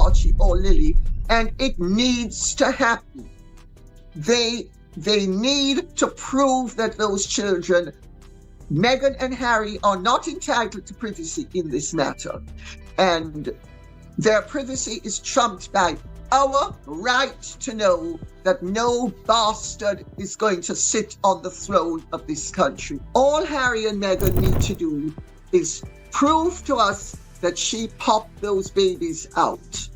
Archie or Lily, and it needs to happen. They need to prove that those children, Meghan and Harry, are not entitled to privacy in this matter. And their privacy is trumped by our right to know that no bastard is going to sit on the throne of this country. All Harry and Meghan need to do is prove to us that she popped those babies out.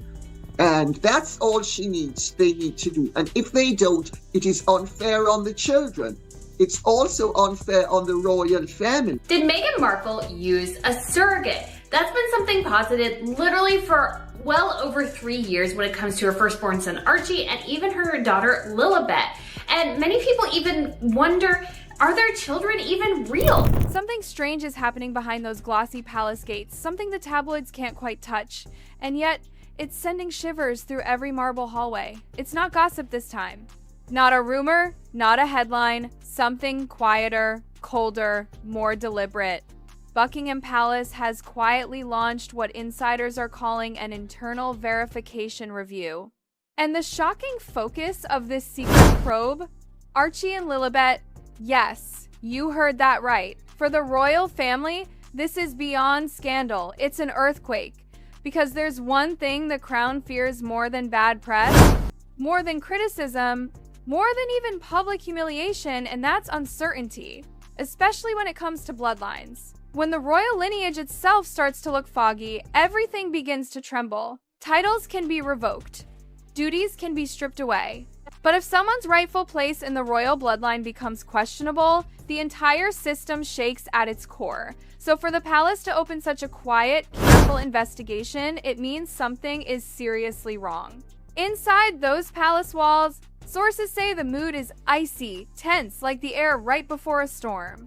And that's all they need to do. And if they don't, it is unfair on the children. It's also unfair on the royal family. Did Meghan Markle use a surrogate? That's been something posited literally for well over 3 years when it comes to her firstborn son Archie and even her daughter Lilibet. And many people even wonder, are their children even real? Something strange is happening behind those glossy palace gates, something the tabloids can't quite touch. And yet, it's sending shivers through every marble hallway. It's not gossip this time. Not a rumor, not a headline, something quieter, colder, more deliberate. Buckingham Palace has quietly launched what insiders are calling an internal verification review. And the shocking focus of this secret probe? Archie and Lilibet. Yes, you heard that right. For the royal family, this is beyond scandal. It's an earthquake. Because there's one thing the crown fears more than bad press, more than criticism, more than even public humiliation, and that's uncertainty, especially when it comes to bloodlines. When the royal lineage itself starts to look foggy, everything begins to tremble. Titles can be revoked. Duties can be stripped away. But if someone's rightful place in the royal bloodline becomes questionable, the entire system shakes at its core. So for the palace to open such a quiet, careful investigation, it means something is seriously wrong. Inside those palace walls, sources say the mood is icy, tense, like the air right before a storm.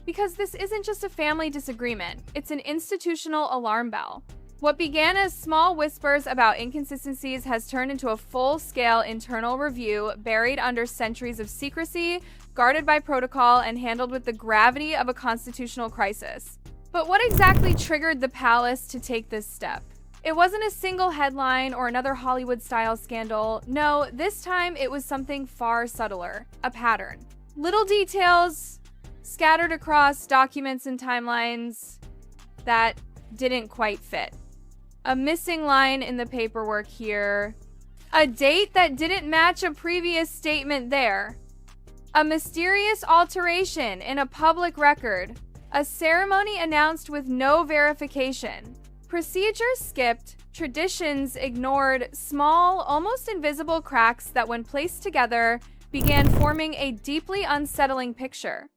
Because this isn't just a family disagreement, it's an institutional alarm bell. What began as small whispers about inconsistencies has turned into a full-scale internal review buried under centuries of secrecy, guarded by protocol, and handled with the gravity of a constitutional crisis. But what exactly triggered the palace to take this step? It wasn't a single headline or another Hollywood-style scandal. No, this time it was something far subtler, a pattern. Little details scattered across documents and timelines that didn't quite fit. A missing line in the paperwork here. A date that didn't match a previous statement there. A mysterious alteration in a public record. A ceremony announced with no verification. Procedures skipped, traditions ignored, small, almost invisible cracks that when placed together began forming a deeply unsettling picture.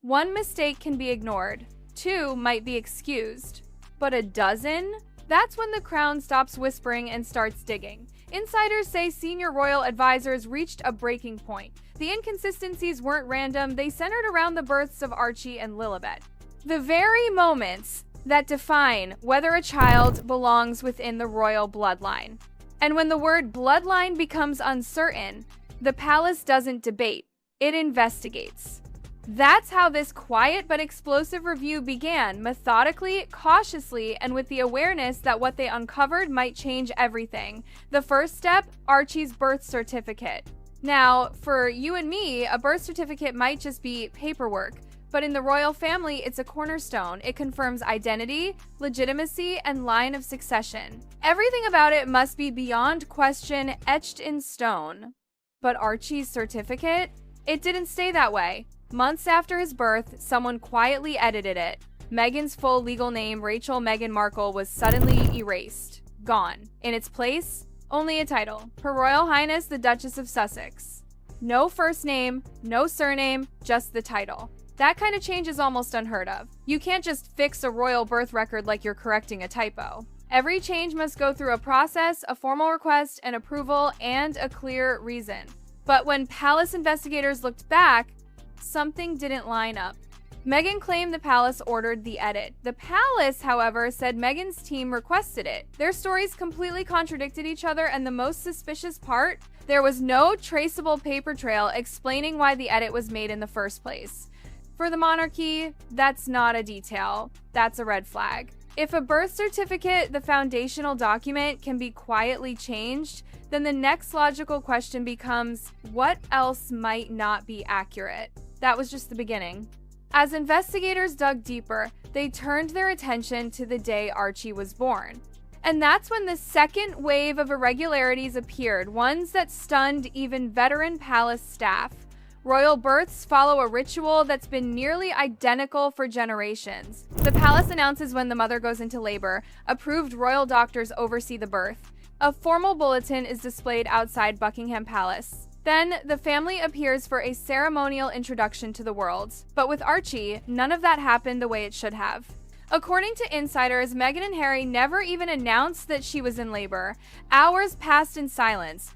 One mistake can be ignored, 2 might be excused, but a dozen? That's when the crown stops whispering and starts digging. Insiders say senior royal advisors reached a breaking point. The inconsistencies weren't random, they centered around the births of Archie and Lilibet. The very moments that define whether a child belongs within the royal bloodline. And when the word bloodline becomes uncertain, the palace doesn't debate, it investigates. That's how this quiet but explosive review began, methodically, cautiously, and with the awareness that what they uncovered might change everything. The first step, Archie's birth certificate. Now, for you and me, a birth certificate might just be paperwork, but in the royal family, it's a cornerstone. It confirms identity, legitimacy, and line of succession. Everything about it must be beyond question, etched in stone. But Archie's certificate? It didn't stay that way. Months after his birth, someone quietly edited it. Meghan's full legal name, Rachel Meghan Markle, was suddenly erased. Gone. In its place, only a title. Her Royal Highness the Duchess of Sussex. No first name, no surname, just the title. That kind of change is almost unheard of. You can't just fix a royal birth record like you're correcting a typo. Every change must go through a process, a formal request, an approval, and a clear reason. But when palace investigators looked back, something didn't line up. Meghan claimed the palace ordered the edit. The palace, however, said Meghan's team requested it. Their stories completely contradicted each other, and the most suspicious part, there was no traceable paper trail explaining why the edit was made in the first place. For the monarchy, that's not a detail. That's a red flag. If a birth certificate, the foundational document, can be quietly changed, then the next logical question becomes, what else might not be accurate? That was just the beginning. As investigators dug deeper, they turned their attention to the day Archie was born. And that's when the second wave of irregularities appeared, ones that stunned even veteran palace staff. Royal births follow a ritual that's been nearly identical for generations. The palace announces when the mother goes into labor. Approved royal doctors oversee the birth. A formal bulletin is displayed outside Buckingham Palace. Then, the family appears for a ceremonial introduction to the world. But with Archie, none of that happened the way it should have. According to insiders, Meghan and Harry never even announced that she was in labor. Hours passed in silence.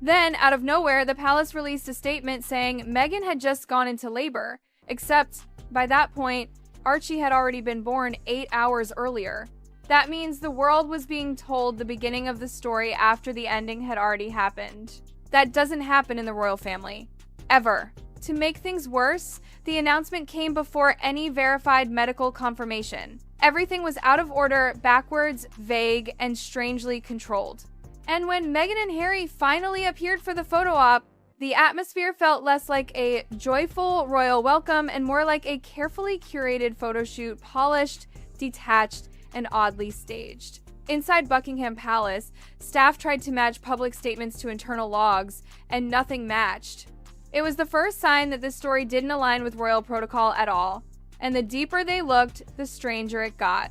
Then, out of nowhere, the palace released a statement saying Meghan had just gone into labor. Except, by that point, Archie had already been born 8 hours earlier. That means the world was being told the beginning of the story after the ending had already happened. That doesn't happen in the royal family. Ever. To make things worse, the announcement came before any verified medical confirmation. Everything was out of order, backwards, vague, and strangely controlled. And when Meghan and Harry finally appeared for the photo op, the atmosphere felt less like a joyful royal welcome and more like a carefully curated photo shoot, polished, detached, and oddly staged. Inside Buckingham Palace, staff tried to match public statements to internal logs, and nothing matched. It was the first sign that this story didn't align with royal protocol at all, and the deeper they looked, the stranger it got.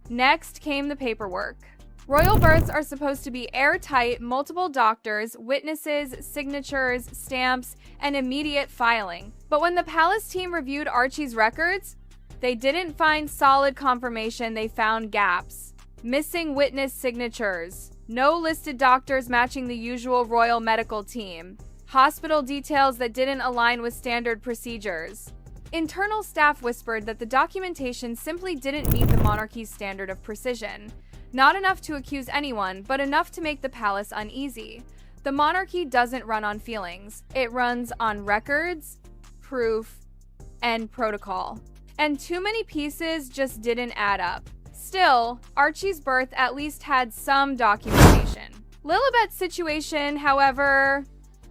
Next came the paperwork. Royal births are supposed to be airtight, multiple doctors, witnesses, signatures, stamps, and immediate filing. But when the palace team reviewed Archie's records, they didn't find solid confirmation, they found gaps. Missing witness signatures. No listed doctors matching the usual royal medical team. Hospital details that didn't align with standard procedures. Internal staff whispered that the documentation simply didn't meet the monarchy's standard of precision. Not enough to accuse anyone, but enough to make the palace uneasy. The monarchy doesn't run on feelings. It runs on records, proof, and protocol. And too many pieces just didn't add up. Still, Archie's birth at least had some documentation. Lilibet's situation, however,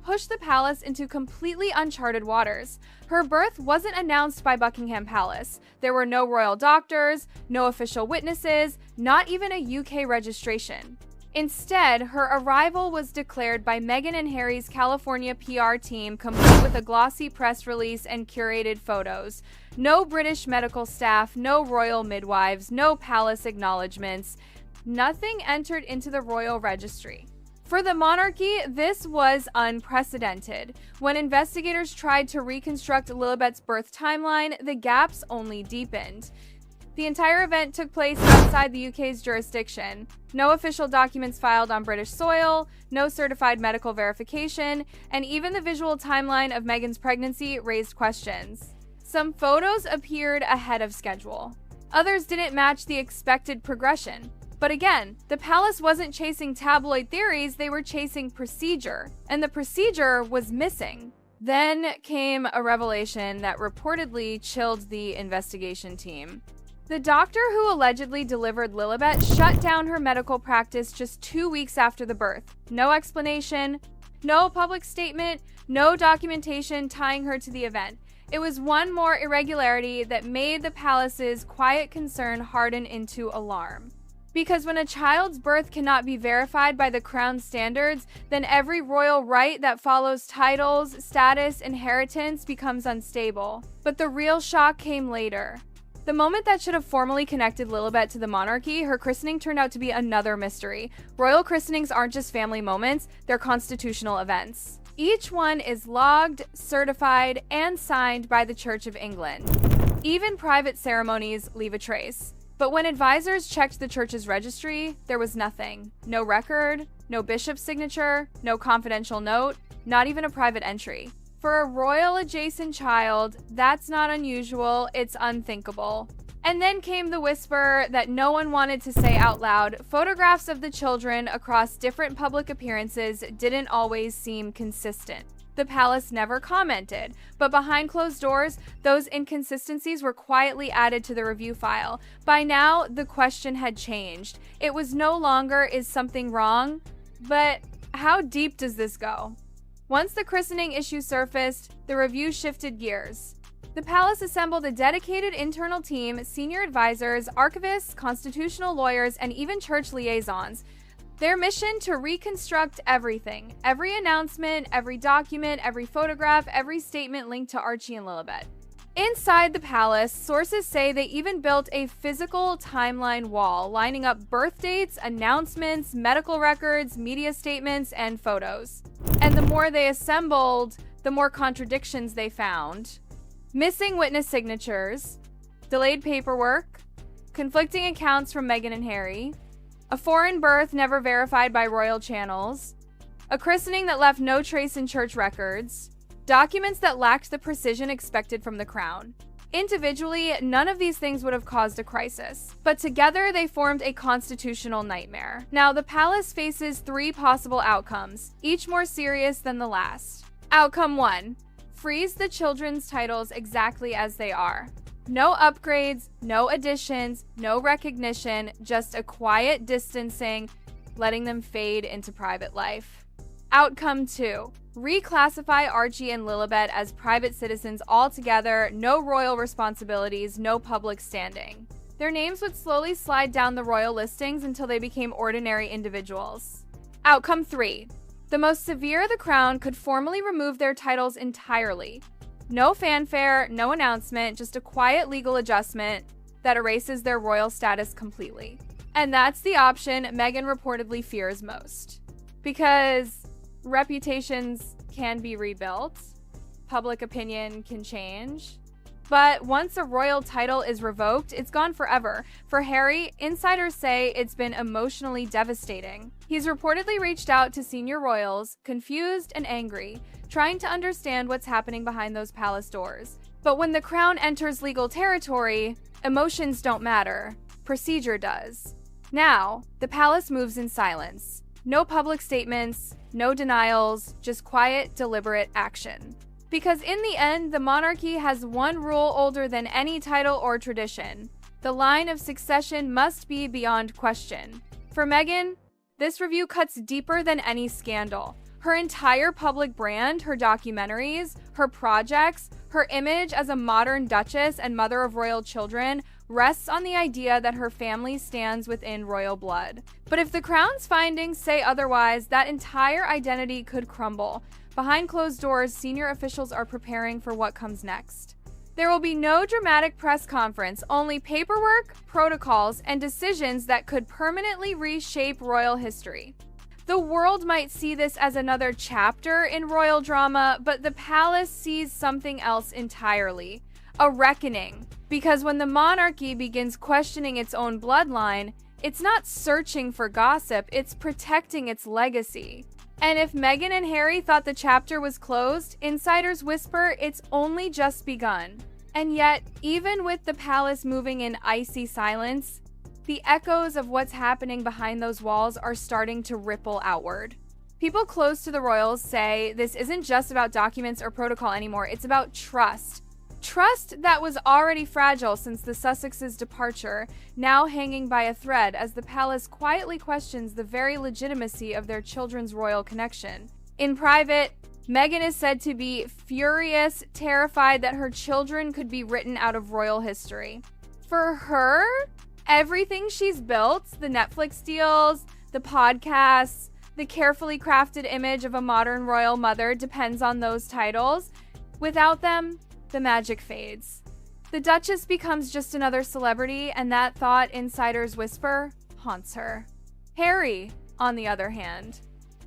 pushed the palace into completely uncharted waters. Her birth wasn't announced by Buckingham Palace. There were no royal doctors, no official witnesses, not even a UK registration. Instead, her arrival was declared by Meghan and Harry's California PR team, complete with a glossy press release and curated photos. No British medical staff, no royal midwives, no palace acknowledgements. Nothing entered into the royal registry. For the monarchy, this was unprecedented. When investigators tried to reconstruct Lilibet's birth timeline, the gaps only deepened. The entire event took place outside the UK's jurisdiction. No official documents filed on British soil, no certified medical verification, and even the visual timeline of Meghan's pregnancy raised questions. Some photos appeared ahead of schedule. Others didn't match the expected progression. But again, the palace wasn't chasing tabloid theories, they were chasing procedure. And the procedure was missing. Then came a revelation that reportedly chilled the investigation team. The doctor who allegedly delivered Lilibet shut down her medical practice just 2 weeks after the birth. No explanation, no public statement, no documentation tying her to the event. It was one more irregularity that made the palace's quiet concern harden into alarm. Because when a child's birth cannot be verified by the crown standards, then every royal right that follows titles, status, inheritance becomes unstable. But the real shock came later. The moment that should have formally connected Lilibet to the monarchy, her christening turned out to be another mystery. Royal christenings aren't just family moments, they're constitutional events. Each one is logged, certified, and signed by the Church of England. Even private ceremonies leave a trace. But when advisors checked the church's registry, there was nothing. No record, no bishop's signature, no confidential note, not even a private entry. For a royal-adjacent child, that's not unusual, it's unthinkable. And then came the whisper that no one wanted to say out loud. Photographs of the children across different public appearances didn't always seem consistent. The palace never commented, but behind closed doors, those inconsistencies were quietly added to the review file. By now, the question had changed. It was no longer, is something wrong? But how deep does this go? Once the christening issue surfaced, the review shifted gears. The palace assembled a dedicated internal team, senior advisors, archivists, constitutional lawyers, and even church liaisons. Their mission to reconstruct everything. Every announcement, every document, every photograph, every statement linked to Archie and Lilibet. Inside the palace, sources say they even built a physical timeline wall, lining up birth dates, announcements, medical records, media statements, and photos. And the more they assembled, the more contradictions they found. Missing witness signatures, delayed paperwork, conflicting accounts from Meghan and Harry, a foreign birth never verified by royal channels, a christening that left no trace in church records, documents that lacked the precision expected from the crown. Individually, none of these things would have caused a crisis, but together they formed a constitutional nightmare. Now, the palace faces 3 possible outcomes, each more serious than the last. Outcome 1. Freeze the children's titles exactly as they are. No upgrades, no additions, no recognition, just a quiet distancing, letting them fade into private life. Outcome 2. Reclassify Archie and Lilibet as private citizens altogether, no royal responsibilities, no public standing. Their names would slowly slide down the royal listings until they became ordinary individuals. Outcome 3. The most severe, the crown could formally remove their titles entirely. No fanfare, no announcement, just a quiet legal adjustment that erases their royal status completely. And that's the option Meghan reportedly fears most. Because reputations can be rebuilt, public opinion can change, but once a royal title is revoked, it's gone forever. For Harry, insiders say it's been emotionally devastating. He's reportedly reached out to senior royals, confused and angry, trying to understand what's happening behind those palace doors. But when the crown enters legal territory, emotions don't matter. Procedure does. Now, the palace moves in silence. No public statements, no denials, just quiet, deliberate action. Because in the end, the monarchy has one rule older than any title or tradition. The line of succession must be beyond question. For Meghan, this review cuts deeper than any scandal. Her entire public brand, her documentaries, her projects, her image as a modern duchess and mother of royal children rests on the idea that her family stands within royal blood. But if the crown's findings say otherwise, that entire identity could crumble. Behind closed doors, senior officials are preparing for what comes next. There will be no dramatic press conference, only paperwork, protocols, and decisions that could permanently reshape royal history. The world might see this as another chapter in royal drama, but the palace sees something else entirely. A reckoning. Because when the monarchy begins questioning its own bloodline, it's not searching for gossip, it's protecting its legacy. And if Meghan and Harry thought the chapter was closed, insiders whisper it's only just begun. And yet, even with the palace moving in icy silence, the echoes of what's happening behind those walls are starting to ripple outward. People close to the royals say this isn't just about documents or protocol anymore, it's about trust. Trust that was already fragile since the Sussexes' departure, now hanging by a thread as the palace quietly questions the very legitimacy of their children's royal connection. In private, Meghan is said to be furious, terrified that her children could be written out of royal history. For her, everything she's built, the Netflix deals, the podcasts, the carefully crafted image of a modern royal mother depends on those titles. Without them, the magic fades. The Duchess becomes just another celebrity, and that thought, insiders whisper, haunts her. Harry, on the other hand,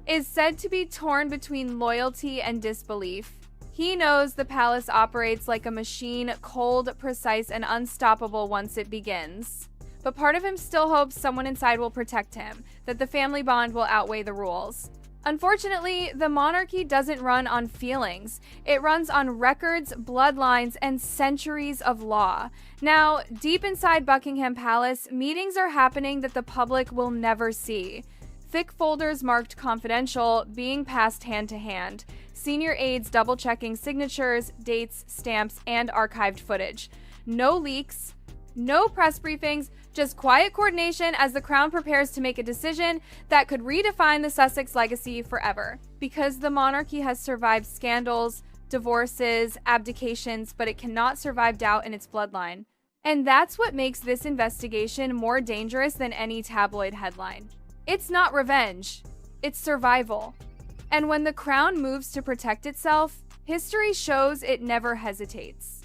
is said to be torn between loyalty and disbelief. He knows the palace operates like a machine, cold, precise, and unstoppable once it begins. But part of him still hopes someone inside will protect him, that the family bond will outweigh the rules. Unfortunately, the monarchy doesn't run on feelings. It runs on records, bloodlines, and centuries of law. Now, deep inside Buckingham Palace, meetings are happening that the public will never see. Thick folders marked confidential being passed hand to hand. Senior aides double-checking signatures, dates, stamps, and archived footage. No leaks, no press briefings, just quiet coordination as the Crown prepares to make a decision that could redefine the Sussex legacy forever. Because the monarchy has survived scandals, divorces, abdications, but it cannot survive doubt in its bloodline. And that's what makes this investigation more dangerous than any tabloid headline. It's not revenge, it's survival. And when the Crown moves to protect itself, history shows it never hesitates.